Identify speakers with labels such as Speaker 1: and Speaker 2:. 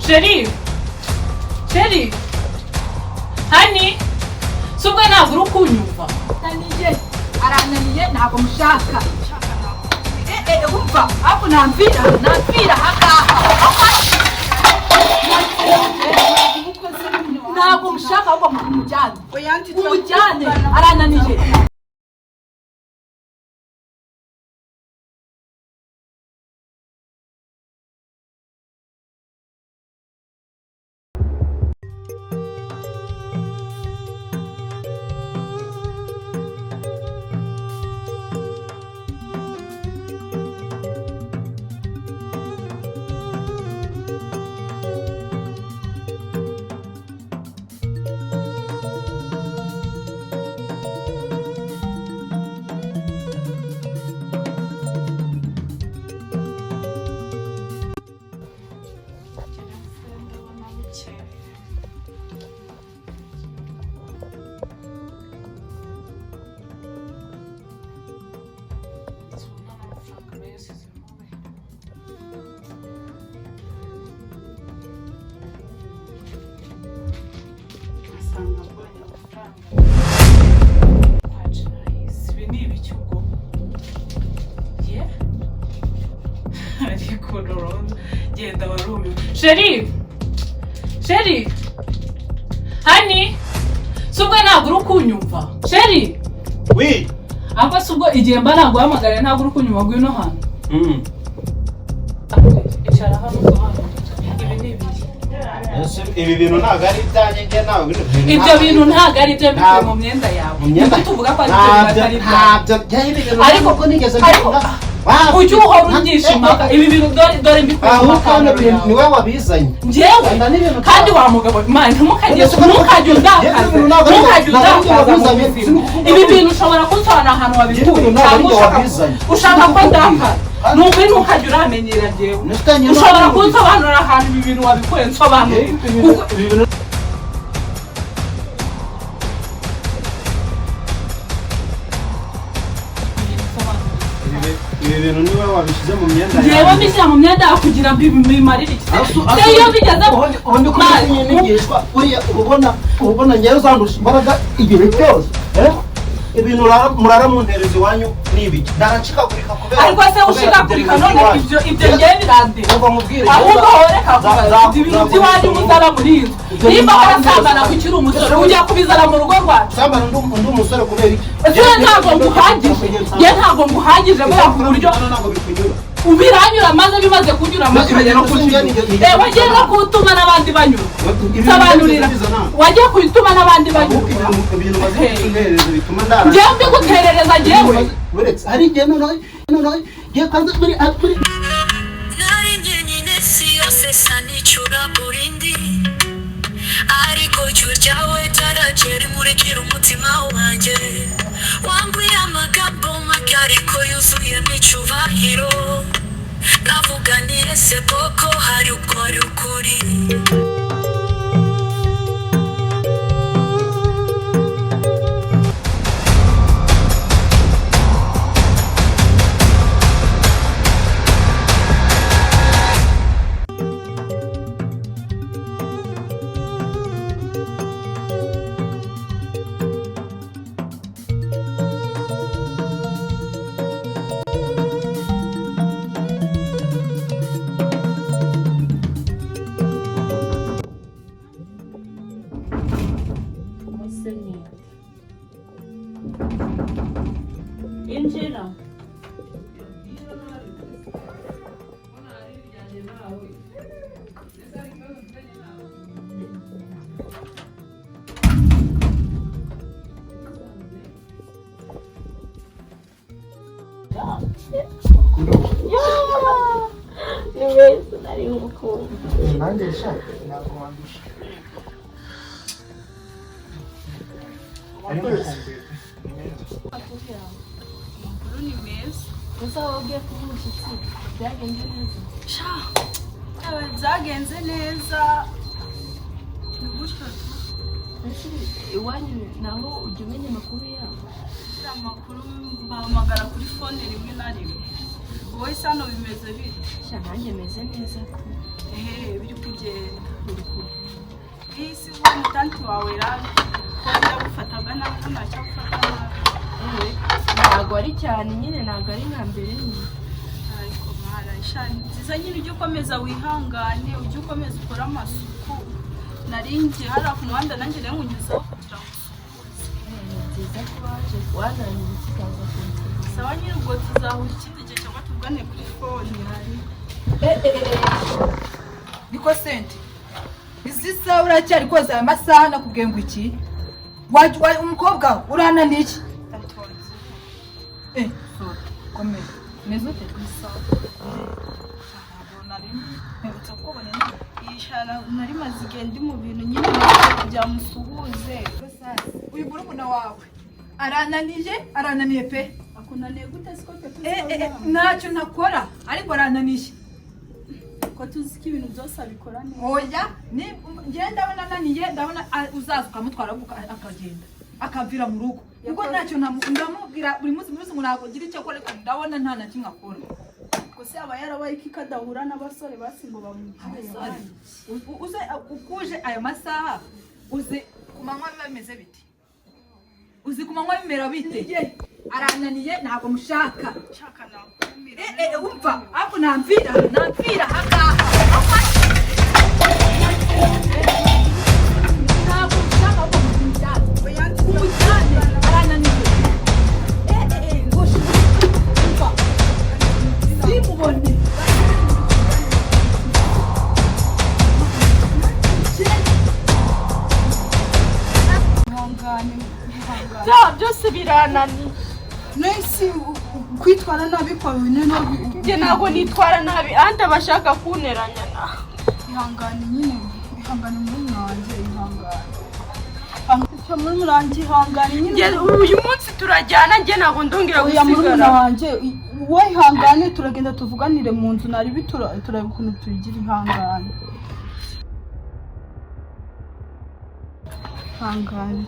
Speaker 1: Sheri hani subwo ntabwo uri kunyumva
Speaker 2: Nanije arananiye ntabwo mushaka umva hapo nampira hakaha ntabwo mushaka ahubwo mujyane arananiye
Speaker 1: Sheri hani subwo ntabwo uri kunyumva Sheri
Speaker 3: oui
Speaker 1: ava subwo igihe mba ntabwo hamagara ntabwo uri kunyumva gwino hano icara hano
Speaker 3: ibi bintu ntabwo ari ibyanjye njye ntabwo
Speaker 1: ibyo bintu ntabwo ari byo bifite mu myenda yawe niba tuvuga ko ari byo ariko
Speaker 3: ko nigeze
Speaker 1: ujye uhora ungishimaka ibi bintu dore mbikora
Speaker 3: niwe wabizanye
Speaker 1: njyewe kandi wa mugabo imana ntukajye undakaza ibi bintu ushobora kunsobanura ahantu wabikuye cyangwa ushaka ko ndakara nuko ntukajye uramenyera njyewe ushobora kunsobanurira ahantu ibi bintu wabikuye nsobanurira
Speaker 3: ibi bintu niwe wabishyize mu myenda
Speaker 1: yawe njyewe mbishyira mu myenda yawe kugira ngo bimarire iki iyo bigeze
Speaker 3: ubundi ko nyinigishwa ubona njyewe uzandusha imbaraga igihe cyose ibintu murara mu nterezi wanyu n'ibiki ndaracikagurika kubera
Speaker 1: ariko se ushikagurika none ibyo njyewe birandeba ahubwo horeka kubaza ibintu by'iwanyu muzara muri inzu nimba warasambana ku kiri umusore ujya kubizana mu rugo rwacu
Speaker 3: sambana undi umusore kubera iki
Speaker 1: ntabwo nguhagije kubera ku buryo ubiranyura maze bimaze kunyura maze wagiye no kutuma n'abandi banyura sobanurira wagiye kutuma n'abandi banyura njyewe mbiguterereza njyewe
Speaker 3: hari igihe noneho ngiye kanze muri
Speaker 4: nari njyenyine si yose sa n'icura burindi ariko ijwi ryawe ryaragera imurikira umutima wanjye wambwiye amagambo make ariko yuzuyemo icyubahiro navuga ni ese koko hari ukuri
Speaker 1: injira
Speaker 5: Niwezi nari ngukunda.
Speaker 3: nanjye shaka nakwandusha
Speaker 2: Amakuru ni meza.
Speaker 5: Gusa wabwiye ko umushyitsi byagenze neza.
Speaker 2: Byagenze neza. Ni gutyo.
Speaker 5: Iwanyu naho ujya umenya amakuru yabo.
Speaker 2: Amakuru bahamagara kuri phone rimwe na rimwe. Wowe hano bimeze bite?
Speaker 5: Nanjye meze neza.
Speaker 2: Biri kugenda isi wa mutanti wawe rero kwenda gufataga nako ntacyo gufata nabi
Speaker 5: ntabwo ari cyane nyine ntabwo ari nka mbere nyine
Speaker 2: ariko mara ishani nziza nyine ujye ukomeza wihangane ujye ukomeza ukora amasuku narinjye hari ku muhanda nanjye rero ngunyuzaho kugira ngo
Speaker 5: nziza kuba waje wazanye ikikaza kunsaba
Speaker 2: sawa nyine ubwo tuzahura ikindi gihe cyangwa tuvugane kuri fone hari
Speaker 6: niko sente izi saha uracyari koza aya masaha nakubwiye ngo iki umukobwa urananiye iki komeye meze ute
Speaker 2: nari maze igihe ndi mu bintu nyine kugira musuhuze
Speaker 6: uyu murumuna wawe arananiye pe
Speaker 2: akunaniye gute siko
Speaker 6: ntacyo nakora ariko arananiye
Speaker 2: ko tuzi ko ibintu byose abikora neza
Speaker 6: oya njye ndabona ananiye ndabona uzaza ukamutwara akagenda akavira mu rugo ubwo ntacyo ndamubwira buri munsi ngo ntabwo ngira icyo akora ndabona nta na kimwe akora
Speaker 2: gusa aba yarabaye ko adahura n'abasore basi ngo bamwitware
Speaker 6: uze ukuje ayo masaha uzi ku manywa biba bimeze biti uzi ku manywa bimera bite arananiye ntabwo mushaka
Speaker 2: nshaka nakumira
Speaker 6: umva ariko namvira ahangaha ntabwo mushaka ko umujyane arananiye umva simubone
Speaker 1: byose birananiye
Speaker 2: nese kwitwara nabi kwawe
Speaker 1: njye ntabwo nitwara nabi andi abashaka kunteranya nawe
Speaker 2: ihangane nyine ihangane muri wanjye ihangane muri murangi ihangane nyine
Speaker 1: uyu munsi turajyana njye ntabwo ndongera
Speaker 2: gusigara
Speaker 1: gusigara
Speaker 2: wanjye wowe ihangane turagenda tuvuganire mu nzu nari turabona ukuntu tugira ihangane ihangane